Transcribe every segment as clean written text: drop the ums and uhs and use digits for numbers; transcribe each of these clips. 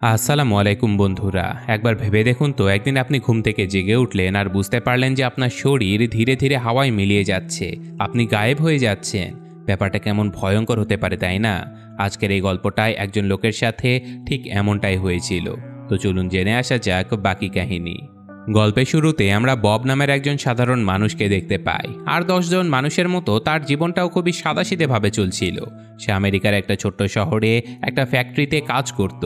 আসসালামু আলাইকুম বন্ধুরা। একবার ভেবে দেখুন তো, একদিন আপনি ঘুম থেকে জেগে উঠলেন আর বুঝতে পারলেন যে আপনার শরীর ধীরে ধীরে হাওয়ায় মিলিয়ে যাচ্ছে, আপনি গায়েব হয়ে যাচ্ছেন। ব্যাপারটা কেমন ভয়ঙ্কর হতে পারে, তাই না? আজকের এই গল্পটায় একজন লোকের সাথে ঠিক এমনটাই হয়েছিল। তো চলুন জেনে আসা যাক বাকি কাহিনী। গল্পের শুরুতে আমরা বব নামের একজন সাধারণ মানুষকে দেখতে পাই, আর 10 জন মানুষের মতো তার জীবনটাও খুবই সাদাসিধেভাবে চলছিল। সে আমেরিকার একটা ছোট্ট শহরে একটা ফ্যাক্টরিতে কাজ করত।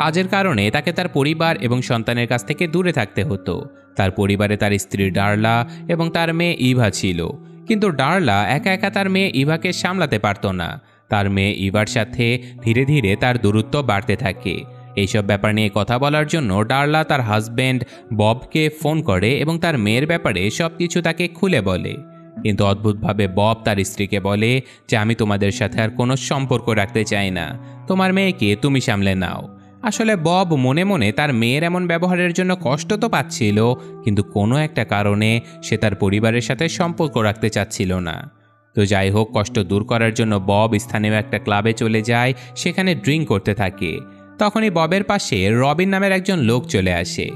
কাজের কারণে তাকে তার পরিবার এবং সন্তানের কাছ থেকে দূরে থাকতে হতো। তার পরিবারে তার স্ত্রী ডার্লা এবং তার মেয়ে ইভা ছিল, কিন্তু ডার্লা একা একা তার মেয়ে ইভাকে সামলাতে পারত না। তার মেয়ে ইভার সাথে ধীরে ধীরে তার দূরত্ব বাড়তে থাকে। এইসব ব্যাপার নিয়ে কথা বলার জন্য ডার্লা তার হাজব্যান্ড ববকে ফোন করে এবং তার মেয়ের ব্যাপারে সব কিছু তাকে খুলে বলে। কিন্তু অদ্ভুতভাবে বব তার স্ত্রীকে বলে যে আমি তোমাদের সাথে আর কোনো সম্পর্ক রাখতে চাই না, তোমার মেয়েকে তুমি সামলে নাও। আসলে বব মনে মনে তার মেয়ের এমন ব্যবহারের জন্য কষ্ট তো পাচ্ছিল, কিন্তু কোনো একটা কারণে সে তার পরিবারের সাথে সম্পর্ক রাখতে চাচ্ছিল না। তো যাই হোক, কষ্ট দূর করার জন্য বব স্থানীয় একটা ক্লাবে চলে যায়, সেখানে ড্রিঙ্ক করতে থাকে। তখনই ববের পাশে রবিন নামের একজন লোক চলে আসে।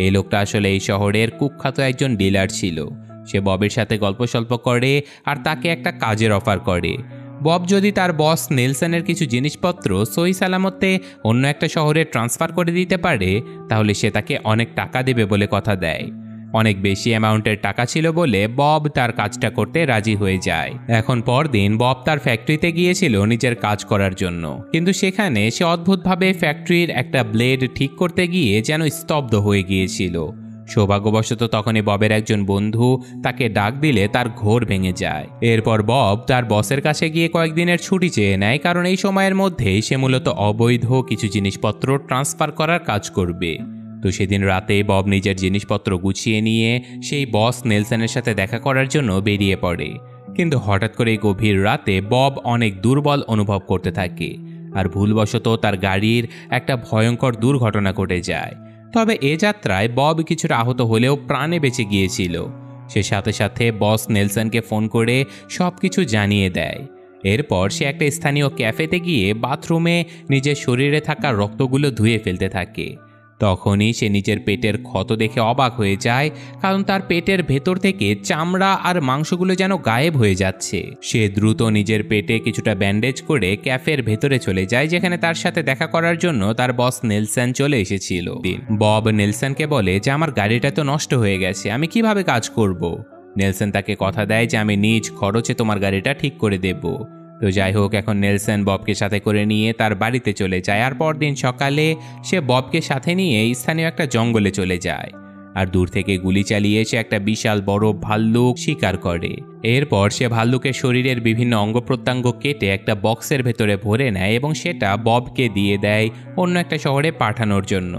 এই লোকটা আসলে এই শহরের কুখ্যাত একজন ডিলার ছিল। সে ববের সাথে গল্প সল্প করে আর তাকে একটা কাজের অফার করে। বব যদি তার বস নেলসনের কিছু জিনিসপত্র সহি সালামতে অন্য একটা শহরে ট্রান্সফার করে দিতে পারে, তাহলে সে তাকে অনেক টাকা দেবে বলে কথা দেয়। অনেক বেশি অ্যামাউন্টের টাকা ছিল বলে বব তার কাজটা করতে রাজি হয়ে যায়। এখন পরদিন বব তার ফ্যাক্টরিতে গিয়েছিল নিজের কাজ করার জন্য, কিন্তু সেখানে সে অদ্ভুতভাবে ফ্যাক্টরির একটা ব্লেড ঠিক করতে গিয়ে যেন স্তব্ধ হয়ে গিয়েছিল। সৌভাগ্যবশত তখনই ববের একজন বন্ধু তাকে ডাক দিলে তার ঘোর ভেঙে যায়। এরপর বব তার বসের কাছে গিয়ে কয়েকদিনের ছুটি চেয়ে নেয়, কারণ এই সময়ের মধ্যেই সে মূলত অবৈধ কিছু জিনিসপত্র ট্রান্সফার করার কাজ করবে। তো সেদিন রাতে বব নিজের জিনিসপত্র গুছিয়ে নিয়ে সেই বস নেলসনের সাথে দেখা করার জন্য বেরিয়ে পড়ে। কিন্তু হঠাৎ করে গভীর রাতে বব অনেক দুর্বল অনুভব করতে থাকে, আর ভুলবশত তার গাড়ির একটা ভয়ঙ্কর দুর্ঘটনা ঘটে যায়। তবে এ যাত্রায় বব কিছুটা আহত হলেও প্রাণে বেঁচে গিয়েছিল। সে সাথে সাথে বস নেলসনকে ফোন করে সব কিছু জানিয়ে দেয়। এরপর সে একটা স্থানীয় ক্যাফেতে গিয়ে বাথরুমে নিজের শরীরে থাকা রক্তগুলো ধুয়ে ফেলতে থাকে। তখনই সে নিজের পেটের ক্ষত দেখে অবাক হয়ে যায়, কারণ তার পেটের ভেতর থেকে চামড়া আর মাংসগুলো যেন গায়েব হয়ে যাচ্ছে। সে দ্রুত নিজের পেটে কিছুটা ব্যান্ডেজ করে ক্যাফের ভেতরে চলে যায়, যেখানে তার সাথে দেখা করার জন্য তার বস নেলসন চলে এসেছিল। বব নেলসনকে বলে যে আমার গাড়িটা তো নষ্ট হয়ে গেছে, আমি কিভাবে কাজ করব। নেলসন তাকে কথা দেয় যে আমি নিজ খরচে তোমার গাড়িটা ঠিক করে দেব। তো যাই হোক, এখন নেলসন ববকে সাথে করে নিয়ে তার বাড়িতে চলে যায়, আর পরদিন সকালে সে ববকে সাথে নিয়ে স্থানীয় একটা জঙ্গলে চলে যায়, আর দূর থেকে গুলি চালিয়ে সে একটা বিশাল বড় ভাল্লুক শিকার করে। এরপর সে ভাল্লুকের শরীরের বিভিন্ন অঙ্গ প্রত্যঙ্গ কেটে একটা বক্সের ভেতরে ভরে নেয় এবং সেটা ববকে দিয়ে দেয় অন্য একটা শহরে পাঠানোর জন্য।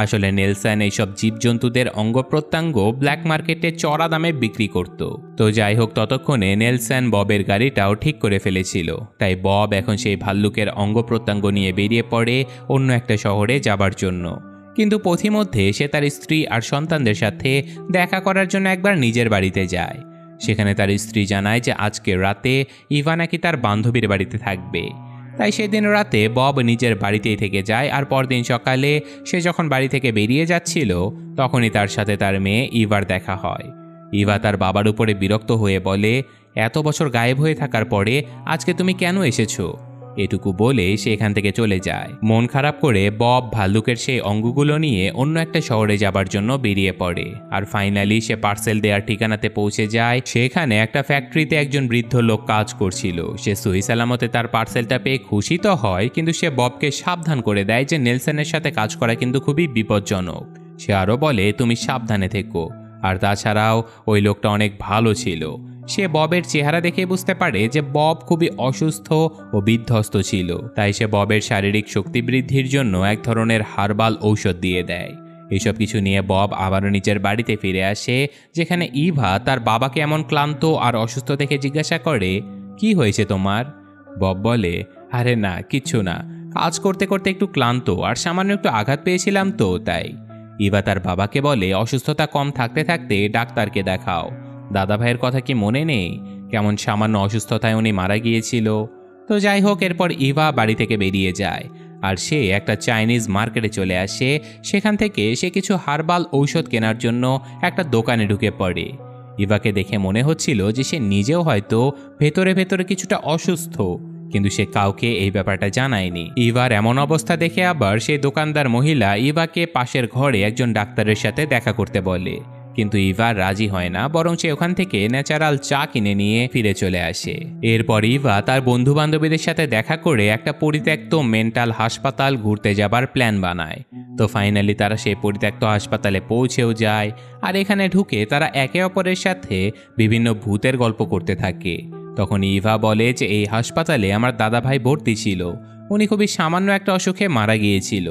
আসলে নেলসন এইসব জীবজন্তুদের অঙ্গ প্রত্যঙ্গ ব্ল্যাক মার্কেটে চড়া দামে বিক্রি করত। তো যাই হোক, ততক্ষণে নেলসন ববের গাড়িটাও ঠিক করে ফেলেছিল। তাই বব এখন সেই ভাল্লুকের অঙ্গ প্রত্যঙ্গ নিয়ে বেরিয়ে পড়ে অন্য একটা শহরে যাবার জন্য। কিন্তু পথিমধ্যে সে তার স্ত্রী আর সন্তানদের সাথে দেখা করার জন্য একবার নিজের বাড়িতে যায়। সেখানে তার স্ত্রী জানায় যে আজকে রাতে ইভা নাকি তার বান্ধবীর বাড়িতে থাকবে। তাই সেদিন রাতে বব নিজের বাড়িতেই থেকে যায়, আর পরদিন সকালে সে যখন বাড়ি থেকে বেরিয়ে যাচ্ছিল, তখনই তার সাথে তার মেয়ে ইভার দেখা হয়। ইভা তার বাবার উপরে বিরক্ত হয়ে বলে, এত বছর গায়েব হয়ে থাকার পরে আজকে তুমি কেন এসেছো? এটুকু বলে সে এখান থেকে চলে যায়। মন খারাপ করে বব ভাল্লুকের সেই অঙ্গগুলো নিয়ে অন্য একটা শহরে যাবার জন্য বেরিয়ে পড়ে, আর ফাইনালি সে পার্সেল দেওয়ার ঠিকানাতে পৌঁছে যায়। সেখানে একটা ফ্যাক্টরিতে একজন বৃদ্ধ লোক কাজ করছিল। সে সহি সালামতে তার পার্সেলটা পেয়ে খুশি তো হয়, কিন্তু সে ববকে সাবধান করে দেয় যে নেলসনের সাথে কাজ করা কিন্তু খুবই বিপজ্জনক। সে আরও বলে তুমি সাবধানে থেকো, আর তাছাড়াও ওই লোকটা অনেক ভালো ছিল। সে ববের চেহারা দেখে বুঝতে পারে যে বব খুবই অসুস্থ ও বিধ্বস্ত ছিল। তাই সে ববের শারীরিক শক্তি বৃদ্ধির জন্য এক ধরনের হার্বাল ঔষধ দিয়ে দেয়। এসব কিছু নিয়ে বব আবারও নিজের বাড়িতে ফিরে আসে, যেখানে ইভা তার বাবাকে এমন ক্লান্ত আর অসুস্থ দেখে জিজ্ঞাসা করে, কি হয়েছে তোমার? বব বলে, আরে না, কিচ্ছু না, কাজ করতে করতে একটু ক্লান্ত আর সামান্য একটু আঘাত পেয়েছিলাম তো তাই। ইভা তার বাবাকে বলে, অসুস্থতা কম থাকতে থাকতে ডাক্তারকে দেখাও। দাদা ভাইয়ের কথা কি মনে নেই কেমন সামান্য অসুস্থতায় উনি মারা গিয়েছিল? তো যাই হোক, এরপর ইভা বাড়ি থেকে বেরিয়ে যায়, আর সে একটা চাইনিজ মার্কেটে চলে আসে। সেখান থেকে সে কিছু হার্বাল ঔষধ কেনার জন্য একটা দোকানে ঢুকে পড়ে। ইভাকে দেখে মনে হচ্ছিল যে সে নিজেও হয়তো ভেতরে ভেতরে কিছুটা অসুস্থ, কিন্তু সে কাউকে এই ব্যাপারটা জানায়নি। ইভার এমন অবস্থা দেখে আবার সেই দোকানদার মহিলা ইভাকে পাশের ঘরে একজন ডাক্তারের সাথে দেখা করতে বলে, কিন্তু ইভা রাজি হয় না, বরং সে ওখান থেকে ন্যাচারাল চা কিনে নিয়ে ফিরে চলে আসে। এরপর ইভা তার বন্ধু বান্ধবীদের সাথে দেখা করে একটা পরিত্যক্ত মেন্টাল হাসপাতাল ঘুরতে যাবার প্ল্যান বানায়। তো ফাইনালি তারা সেই পরিত্যক্ত হাসপাতালে পৌঁছেও যায়, আর এখানে ঢুকে তারা একে অপরের সাথে বিভিন্ন ভূতের গল্প করতে থাকে। তখন ইভা বলে যে এই হাসপাতালে আমার দাদা ভাই ভর্তি ছিল, উনি খুবই সামান্য একটা অসুখে মারা গিয়েছিল,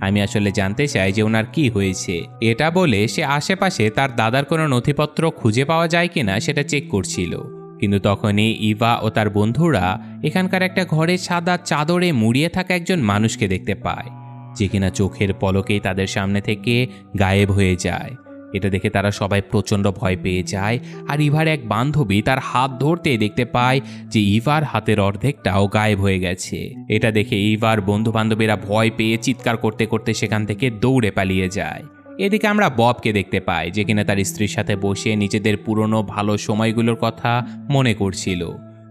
আমি আসলে জানতে চাই যে ওনার কি হয়েছে। এটা বলে সে আশেপাশে তার দাদার কোনো নথিপত্র খুঁজে পাওয়া যায় কিনা সেটা চেক করছিল। কিন্তু তখনই ইভা ও তার বন্ধুরা এখানকার একটা ঘরে সাদা চাদরে মুড়িয়ে থাকা একজন মানুষকে দেখতে পায়, যে কিনা চোখের পলকেই তাদের সামনে থেকে গায়েব হয়ে যায়। এটা দেখে তারা সবাই প্রচণ্ড ভয় পেয়ে যায়, আর ইভার এক বান্ধবী তার হাত ধরতে দেখতে পায় যে ইভার হাতের অর্ধেকটাও গায়েব হয়ে গেছে। এটা দেখে ইভার বন্ধু বান্ধবীরা ভয় পেয়ে চিৎকার করতে করতে সেখান থেকে দৌড়ে পালিয়ে যায়। এদিকে আমরা ববকে দেখতে পাই, যে কিনা তার স্ত্রীর সাথে বসে নিজেদের পুরনো ভালো সময়গুলোর কথা মনে করছিল।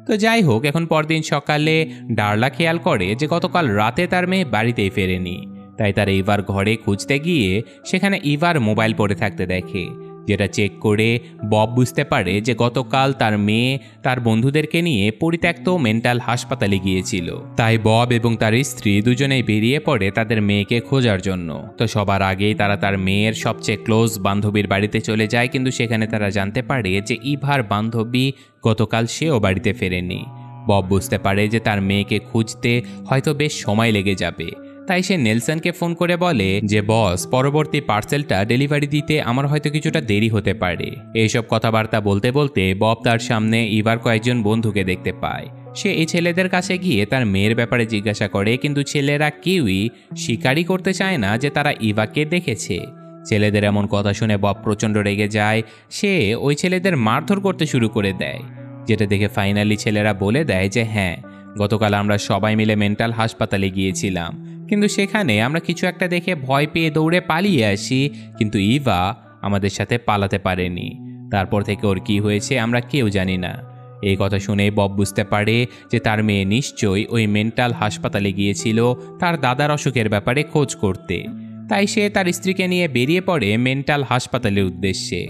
তো যাই হোক, এখন পরদিন সকালে ডার্লা খেয়াল করে যে গতকাল রাতে তার মেয়ে বাড়িতেই ফেরেনি। তাই তার ইভার ঘরে খুঁজতে গিয়ে সেখানে ইভার মোবাইল পড়ে থাকতে দেখে, যেটা চেক করে বব বুঝতে পারে যে গতকাল তার মেয়ে তার বন্ধুদেরকে নিয়ে পরিত্যক্ত মেন্টাল হাসপাতালে গিয়েছিল। তাই বব এবং তার স্ত্রী দুজনেই বেরিয়ে পড়ে তাদের মেয়েকে খোঁজার জন্য। তো সবার আগেই তারা তার মেয়ের সবচেয়ে ক্লোজ বান্ধবীর বাড়িতে চলে যায়, কিন্তু সেখানে তারা জানতে পারে যে ইভার বান্ধবী গতকাল সেও বাড়িতে ফেরেনি। বব বুঝতে পারে যে তার মেয়েকে খুঁজতে হয়তো বেশ সময় লেগে যাবে। তাই সে নেলসনকে ফোন করে বলে যে বস, পরবর্তী পার্সেলটা ডেলিভারি দিতে আমার হয়তো কিছুটা দেরি হতে পারে। এইসব কথাবার্তা বলতে বলতে বব তার সামনে ইভার কয়েকজন বন্ধুকে দেখতে পায়। সে এই ছেলেদের কাছে গিয়ে তার মেয়ের ব্যাপারে জিজ্ঞাসা করে, কিন্তু ছেলেরা কেউই স্বীকারই করতে চায় না যে তারা ইভাকে দেখেছে। ছেলেদের এমন কথা শুনে বব প্রচণ্ড রেগে যায়। সে ওই ছেলেদের মারধর করতে শুরু করে দেয়, যেটা দেখে ফাইনালি ছেলেরা বলে দেয় যে হ্যাঁ, গতকাল আমরা সবাই মিলে মেন্টাল হাসপাতালে গিয়েছিলাম, কিন্তু সেখানে আমরা কিছু একটা দেখে ভয় পেয়ে দৌড়ে পালিয়ে আসি, কিন্তু ইভা আমাদের সাথে পালাতে পারেনি। তারপর থেকে ওর কি হয়েছে আমরা কেউ জানি না। এই কথা শুনে বব বুঝতে পারে যে তার মেয়ে নিশ্চয়ই ওই মেন্টাল হাসপাতালে গিয়েছিল তার দাদার অসুখের ব্যাপারে খোঁজ করতে। তাই সে তার স্ত্রীকে নিয়ে বেরিয়ে পড়ে মেন্টাল হাসপাতালের উদ্দেশ্যে।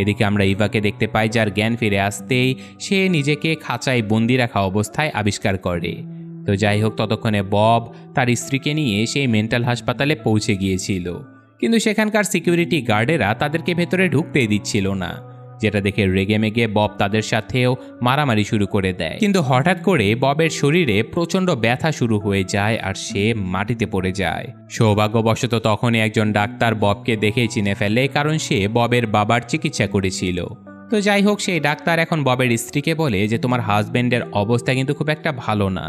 এদিকে আমরা ইভাকে দেখতে পাই, যার জ্ঞান ফিরে আসতেই সে নিজেকে খাঁচায় বন্দি রাখা অবস্থায় আবিষ্কার করে। তো যাই হোক, ততক্ষণে বব তার স্ত্রীকে নিয়ে সেই মেন্টাল হাসপাতালে পৌঁছে গিয়েছিল, কিন্তু সেখানকার সিকিউরিটি গার্ডেরা তাদেরকে ভেতরে ঢুকতেই দিচ্ছিল না, যেটা দেখে রেগে মেগে বব তাদের সাথেও মারামারি শুরু করে দেয়। কিন্তু হঠাৎ করে ববের শরীরে প্রচণ্ড ব্যথা শুরু হয়ে যায়, আর সে মাটিতে পড়ে যায়। সৌভাগ্যবশত তখনই একজন ডাক্তার ববকে দেখেই চিনে ফেলে, কারণ সে ববের বাবার চিকিৎসা করেছিল। তো যাই হোক, সেই ডাক্তার এখন ববের স্ত্রীকে বলে যে তোমার হাজবেন্ডের অবস্থা কিন্তু খুব একটা ভালো না,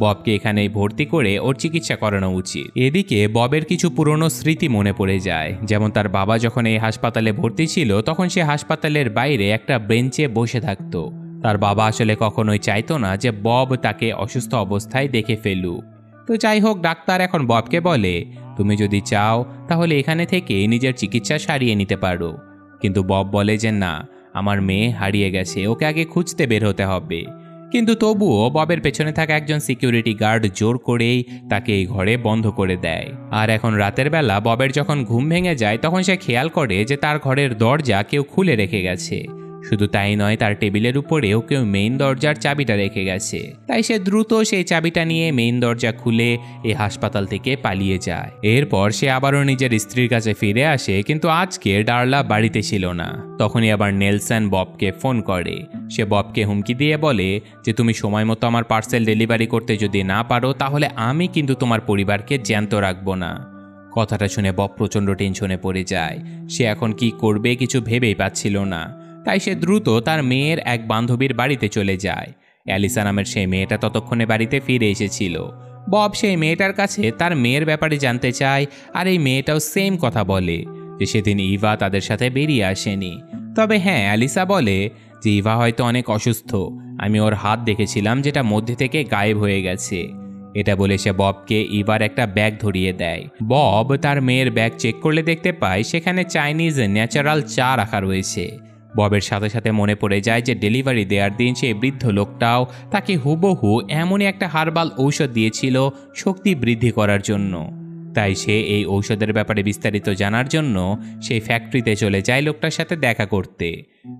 ববকে এখানে ভর্তি করে ওর চিকিৎসা করানো উচিত। এদিকে ববের কিছু পুরনো স্মৃতি মনে পড়ে যায়, যেমন তার বাবা যখন এই হাসপাতালে ভর্তি ছিল তখন সে হাসপাতালের বাইরে একটা বেঞ্চে বসে থাকতো। তার বাবা আসলে কখনোই চাইতো না যে বব তাকে অসুস্থ অবস্থায় দেখে ফেলুক। তো যাই হোক, ডাক্তার এখন ববকে বলে তুমি যদি চাও তাহলে এখানে থেকে নিজের চিকিৎসা সারিয়ে নিতে পারো। কিন্তু বব বলে যে না, আমার মেয়ে হারিয়ে গেছে, ওকে আগে খুঁজতে বের হতে হবে। কিন্তু তবুও ববের পেছনে থাকা একজন সিকিউরিটি গার্ড জোর করেই তাকে এই ঘরে বন্ধ করে দেয়। আর এখন রাতের বেলা ববের যখন ঘুম ভেঙে যায় তখন সে খেয়াল করে যে তার ঘরের দরজা কেউ খুলে রেখে গেছে। শুধু তাই নয়, তার টেবিলের উপরেও কেউ মেইন দরজার চাবিটা রেখে গেছে। তাই সে দ্রুত সেই চাবিটা নিয়ে মেইন দরজা খুলে এই হাসপাতাল থেকে পালিয়ে যায়। এরপর সে আবারও নিজের স্ত্রীর কাছে ফিরে আসে, কিন্তু আজকে ডার্লা বাড়িতে ছিল না। তখনই আবার নেলসন ববকে ফোন করে। সে ববকে হুমকি দিয়ে বলে যে তুমি সময় মতো আমার পার্সেল ডেলিভারি করতে যদি না পারো তাহলে আমি কিন্তু তোমার পরিবারকে জ্যান্ত রাখবো না। কথাটা শুনে বব প্রচণ্ড টেনশনে পড়ে যায়। সে এখন কি করবে কিছু ভেবেই পাচ্ছিল না। তাই সে দ্রুত তার মেয়ের এক বান্ধবীর বাড়িতে চলে যায়। অ্যালিসা নামের সেই মেয়েটা ততক্ষণে বাড়িতে ফিরে এসেছিল। বব সেই মেয়েটার কাছে তার মেয়ের ব্যাপারে জানতে চায়, আর এই মেয়েটাও সেম কথা বলে যে সেদিন ইভা তাদের সাথে বেরিয়ে আসেনি। তবে হ্যাঁ, অ্যালিসা বলে যে ইভা হয়তো অনেক অসুস্থ, আমি ওর হাত দেখেছিলাম যেটা মধ্যে থেকে গায়েব হয়ে গেছে। এটা বলে সে ববকে ইভার একটা ব্যাগ ধরিয়ে দেয়। বব তার মেয়ের ব্যাগ চেক করলে দেখতে পায় সেখানে চাইনিজ ন্যাচারাল চা রাখা রয়েছে। ববের সাথে সাথে মনে পড়ে যায় যে ডেলিভারি দেওয়ার দিন সেই বৃদ্ধ লোকটাও তাকে হুবহু এমনই একটা হার্বাল ঔষধ দিয়েছিল শক্তি বৃদ্ধি করার জন্য। তাই সে এই ঔষধের ব্যাপারে বিস্তারিত জানার জন্য সেই ফ্যাক্টরিতে চলে যায় লোকটার সাথে দেখা করতে।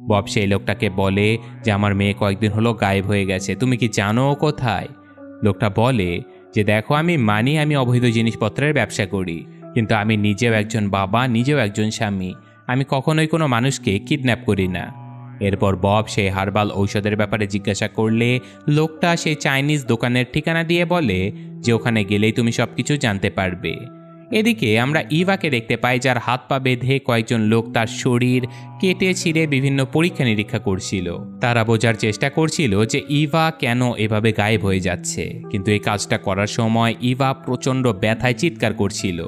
বব সেই লোকটাকে বলে যে আমার মেয়ে কয়েকদিন হলো গায়েব হয়ে গেছে, তুমি কি জানো ও কোথায়? লোকটা বলে যে দেখো, আমি মানি আমি অবৈধ জিনিসপত্রের ব্যবসা করি, কিন্তু আমি নিজেও একজন বাবা, নিজেও একজন স্বামী। আমি কখনোই কোনো মানুষকে কিডন্যাপ করি না। এরপর বব সেই হার্বাল ঔষধের ব্যাপারে জিজ্ঞাসা করলে লোকটা সেই চাইনিজ দোকানের ঠিকানা দিয়ে বলে যে ওখানে গেলেই তুমি সব কিছু জানতে পারবে। এদিকে আমরা ইভাকে দেখতে পাই, যার হাত পা বেঁধে কয়েকজন লোক তার শরীর কেটে ছিঁড়ে বিভিন্ন পরীক্ষা নিরীক্ষা করছিল। তারা বোঝার চেষ্টা করছিল যে ইভা কেন এভাবে গায়েব হয়ে যাচ্ছে, কিন্তু এই কাজটা করার সময় ইভা প্রচণ্ড ব্যথায় চিৎকার করছিল।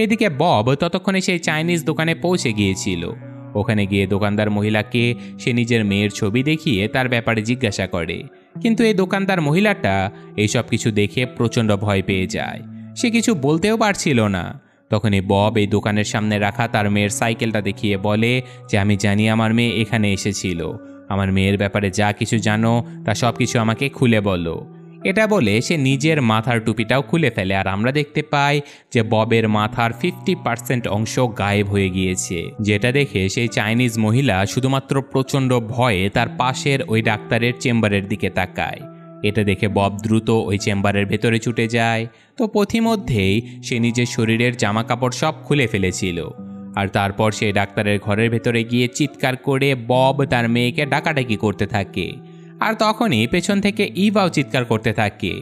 এদিকে বব ততক্ষণে সেই চাইনিজ দোকানে পৌঁছে গিয়েছিল। ওখানে গিয়ে দোকানদার মহিলাকে সে নিজের মেয়ের ছবি দেখিয়ে তার ব্যাপারে জিজ্ঞাসা করে, কিন্তু এই দোকানদার মহিলাটা এইসব কিছু দেখে প্রচণ্ড ভয় পেয়ে যায়। সে কিছু বলতেও পারছিল না। তখনই বব এই দোকানের সামনে রাখা তার মেয়ের সাইকেলটা দেখিয়ে বলে যে আমি জানি আমার মেয়ে এখানে এসেছিল, আমার মেয়ের ব্যাপারে যা কিছু জানো তা সব কিছু আমাকে খুলে বলো। এটা বলে সে নিজের মাথার টুপিটাও খুলে ফেলে, আর আমরা দেখতে পাই যে ববের মাথার 50% অংশ গায়েব হয়ে গিয়েছে। যেটা দেখে সেই চাইনিজ মহিলা শুধুমাত্র প্রচণ্ড ভয়ে তার পাশের ওই ডাক্তারের চেম্বারের দিকে তাকায়। এটা দেখে বব দ্রুত ওই চেম্বারের ভেতরে ছুটে যায়। তো পথিমধ্যেই সে নিজের শরীরের জামা কাপড় সব খুলে ফেলেছিল, আর তারপর সেই ডাক্তারের ঘরের ভেতরে গিয়ে চিৎকার করে বব তার মেয়েকে ডাকাডাকি করতে থাকে। আর তখনই পেছন থেকে ইভাও চিৎকার করতে থাকে।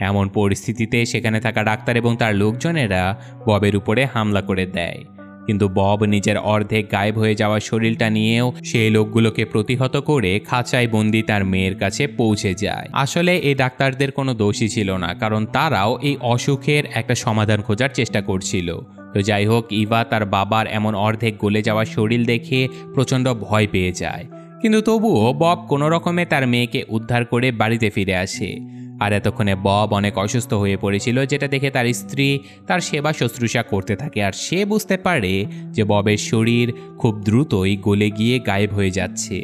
এমন পরিস্থিতিতে সেখানে থাকা ডাক্তার এবং তার লোকজনেরা ববের উপরে হামলা করে দেয়, কিন্তু বব নিজের অর্ধেক গায়েব হয়ে যাওয়া শরীরটা নিয়েও সেই লোকগুলোকে প্রতিহত করে খাঁচায় বন্দি তার মেয়ের কাছে পৌঁছে যায়। আসলে এই ডাক্তারদের কোনো দোষই ছিল না, কারণ তারাও এই অসুখের একটা সমাধান খোঁজার চেষ্টা করছিল। তো যাই হোক, ইভা তার বাবার এমন অর্ধেক গলে যাওয়া শরীর দেখে প্রচণ্ড ভয় পেয়ে যায়, কিন্তু তবুও বব কোনো রকমে তার মেয়েকে উদ্ধার করে বাড়িতে ফিরে আসে। আর এতক্ষণে বব অনেক অসুস্থ হয়ে পড়েছিল, যেটা দেখে তার স্ত্রী তার সেবা শুশ্রূষা করতে থাকে। আর সে বুঝতে পারে যে ববের শরীর খুব দ্রুতই গলে গিয়ে গায়েব হয়ে যাচ্ছে।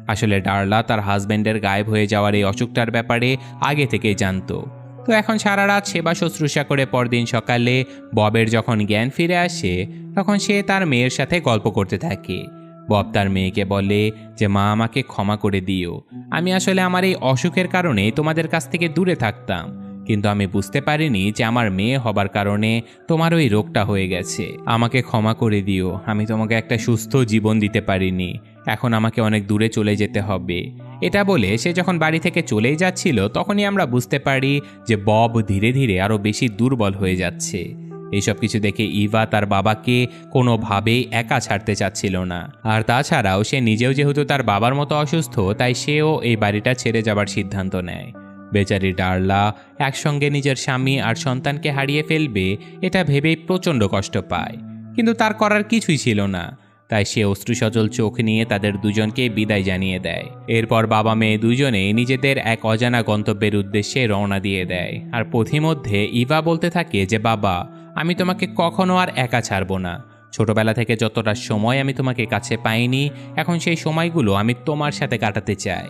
আসলে ডার্লা তার হাজব্যান্ডের গায়েব হয়ে যাওয়ার এই অসুখটার ব্যাপারে আগে থেকেই জানতো। তো এখন সারা রাত সেবা শুশ্রূষা করে পরদিন সকালে ববের যখন জ্ঞান ফিরে আসে, তখন সে তার মেয়ের সাথে গল্প করতে থাকে। বব তার মেয়েকে বলে যে মা, আমাকে ক্ষমা করে দিও, আমি আসলে আমার এই অসুখের কারণে তোমাদের কাছ থেকে দূরে থাকতাম, কিন্তু আমি বুঝতে পারিনি যে আমার মেয়ে হবার কারণে তোমার ওই রোগটা হয়ে গেছে। আমাকে ক্ষমা করে দিও, আমি তোমাকে একটা সুস্থ জীবন দিতে পারিনি, এখন আমাকে অনেক দূরে চলে যেতে হবে। এটা বলে সে যখন বাড়ি থেকে চলেই যাচ্ছিল, তখনই আমরা বুঝতে পারি যে বব ধীরে ধীরে আরও বেশি দুর্বল হয়ে যাচ্ছে। এইসব কিছু দেখে ইভা তার বাবাকে কোনোভাবেই একা ছাড়তে চাচ্ছিল না। আর তাছাড়াও সে নিজেও যেহেতু তার বাবার মতো অসুস্থ, তাই সেও এই বাড়িটা ছেড়ে যাবার সিদ্ধান্ত নেয়। বেচারি ডার্লা একসঙ্গে নিজের স্বামী আর সন্তানকে হারিয়ে ফেলবে এটা ভেবেই প্রচণ্ড কষ্ট পায়, কিন্তু তার করার কিছুই ছিল না। তাই সে অশ্রুসজল চোখ নিয়ে তাদের দুজনকে বিদায় জানিয়ে দেয়। এরপর বাবা মেয়ে দুজনে নিজেদের এক অজানা গন্তব্যের উদ্দেশ্যে রওনা দিয়ে দেয়। আর পথিমধ্যে ইভা বলতে থাকে যে বাবা, আমি তোমাকে কখনো আর একা ছাড়বো না। ছোটবেলা থেকে যতটা সময় আমি তোমাকে কাছে পাইনি, এখন সেই সময়গুলো আমি তোমার সাথে কাটাতে চাই।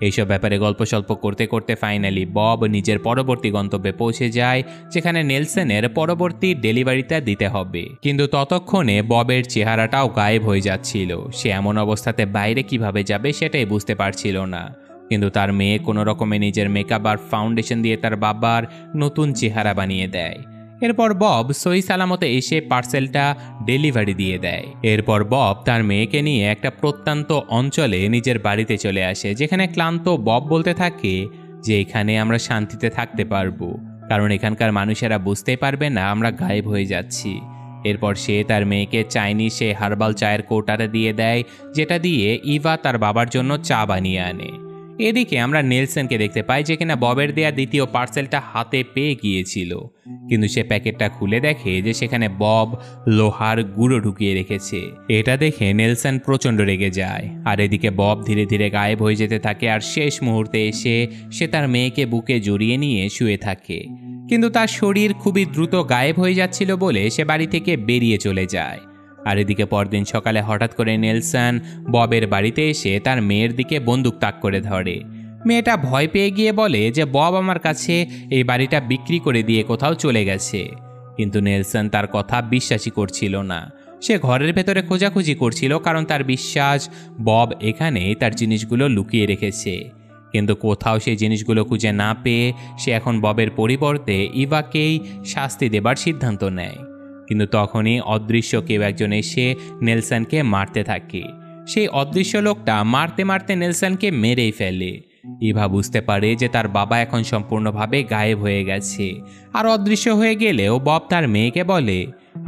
এইসব ব্যাপারে গল্প স্বল্প করতে করতে ফাইনালি বব নিজের পরবর্তী গন্তব্যে পৌঁছে যায়, যেখানে নেলসনের পরবর্তী ডেলিভারিটা দিতে হবে। কিন্তু ততক্ষণে ববের চেহারাটাও গায়েব হয়ে যাচ্ছিল। সে এমন অবস্থাতে বাইরে কিভাবে যাবে সেটাই বুঝতে পারছিল না। কিন্তু তার মেয়ে কোনো রকমে নিজের মেকআপ আর ফাউন্ডেশন দিয়ে তার বাবার নতুন চেহারা বানিয়ে দেয়। এরপর বব সহি সালামতে এসে পার্সেলটা ডেলিভারি দিয়ে দেয়। এরপর বব তার মেয়েকে নিয়ে একটা প্রত্যন্ত অঞ্চলে নিজের বাড়িতে চলে আসে, যেখানে ক্লান্ত বব বলতে থাকে যে এখানে আমরা শান্তিতে থাকতে পারবো, কারণ এখানকার মানুষেরা বুঝতেই পারবে না আমরা গায়েব হয়ে যাচ্ছি। এরপর সে তার মেয়েকে চাইনিজ সে হার্বাল চায়ের কৌটাটা দিয়ে দেয়, যেটা দিয়ে ইভা তার বাবার জন্য চা বানিয়ে আনে। এদিকে আমরা নেলসনকে দেখতে পাই, যে কিনা ববের দেয়া দ্বিতীয় পার্সেলটা হাতে পেয়ে গিয়েছিল, কিন্তু সে প্যাকেটটা খুলে দেখে যে সেখানে বব লোহার গুঁড়ো ঢুকিয়ে রেখেছে। এটা দেখে নেলসন প্রচণ্ড রেগে যায়। আর এদিকে বব ধীরে ধীরে গায়েব হয়ে যেতে থাকে, আর শেষ মুহূর্তে এসে সে তার মেয়েকে বুকে জড়িয়ে নিয়ে শুয়ে থাকে। কিন্তু তার শরীর খুবই দ্রুত গায়েব হয়ে যাচ্ছিল বলে সে বাড়ি থেকে বেরিয়ে চলে যায়। আর এদিকে পরদিন সকালে হঠাৎ করে নেলসন ববের বাড়িতে এসে তার মেয়ের দিকে বন্দুক তাক করে ধরে। মেয়েটা ভয় পেয়ে গিয়ে বলে যে বব আমার কাছে এই বাড়িটা বিক্রি করে দিয়ে কোথাও চলে গেছে। কিন্তু নেলসন তার কথা বিশ্বাসই করছিল না। সে ঘরের ভেতরে খোঁজাখুঁজি করছিল, কারণ তার বিশ্বাস বব এখানে তার জিনিসগুলো লুকিয়ে রেখেছে। কিন্তু কোথাও সেই জিনিসগুলো খুঁজে না পেয়ে সে এখন ববের পরিবর্তে ইভাকেই শাস্তি দেবার সিদ্ধান্ত নেয়। কিন্তু তখনই অদৃশ্য কেউ একজন এসে নেলসনকে মারতে থাকে। সেই অদৃশ্য লোকটা মারতে মারতে নেলসনকে মেরেই ফেলে। ইভা বুঝতে পারে যে তার বাবা এখন সম্পূর্ণভাবে গায়েব হয়ে গেছে। আর অদৃশ্য হয়ে গেলেও বব তার মেয়েকে বলে,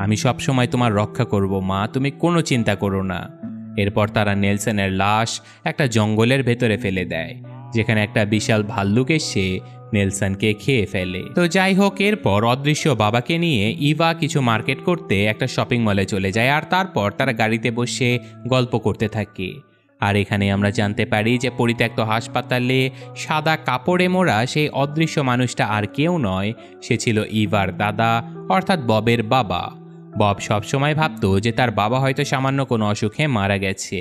আমি সবসময় তোমার রক্ষা করব মা, তুমি কোনো চিন্তা করো না। এরপর তারা নেলসনের লাশ একটা জঙ্গলের ভেতরে ফেলে দেয়, যেখানে একটা বিশাল ভাল্লুক এসে নেলসনকে খেয়ে ফেলে। তো যাই হোক, এরপর অদৃশ্য বাবাকে নিয়ে ইভা কিছু মার্কেট করতে একটা শপিং মলে চলে যায়। আর তারপর তারা গাড়িতে বসে গল্প করতে থাকে। আর এখানে আমরা জানতে পারি যে পরিত্যক্ত হাসপাতালে সাদা কাপড়ে মোড়া সেই অদৃশ্য মানুষটা আর কেউ নয়, সে ছিল ইভার দাদা, অর্থাৎ ববের বাবা। বব সবসময় ভাবত যে তার বাবা হয়তো সামান্য কোনো অসুখে মারা গেছে,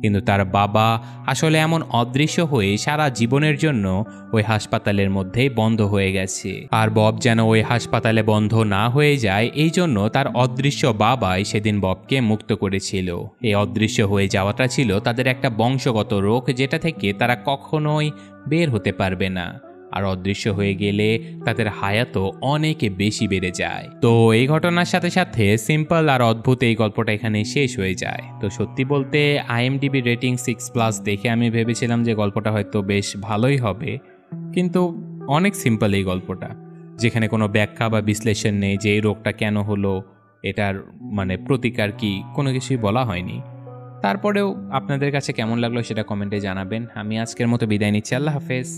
কিন্তু তার বাবা আসলে এমন অদৃশ্য হয়ে সারা জীবনের জন্য ওই হাসপাতালের মধ্যেই বন্ধ হয়ে গেছে। আর বব যেন ওই হাসপাতালে বন্ধ না হয়ে যায়, এই জন্য তার অদৃশ্য বাবাই সেদিন ববকে মুক্ত করেছিল। এই অদৃশ্য হয়ে যাওয়াটা ছিল তাদের একটা বংশগত রোগ, যেটা থেকে তারা কখনোই বের হতে পারবে না। আর অদৃশ্য হয়ে গেলে তাদের হায়াতও অনেক বেশি বেড়ে যায়। তো এই ঘটনার সাথে সাথে সিম্পল আর অদ্ভুত এই গল্পটা এখানে শেষ হয়ে যায়। তো সত্যি বলতে IMDb রেটিং 6+ দেখে আমি ভেবেছিলাম যে গল্পটা হয়তো বেশ ভালোই হবে, কিন্তু অনেক সিম্পল এই গল্পটা, যেখানে কোনো ব্যাখ্যা বা বিশ্লেষণ নেই যে এই রোগটা কেন হলো, এটার প্রতিকার কি, কোনো কিছুই বলা হয়নি। তারপরেও আপনাদের কাছে কেমন লাগলো সেটা কমেন্টে জানাবেন। আমি আজকের মতো বিদায় নিচ্ছি। আল্লাহ হাফেজ।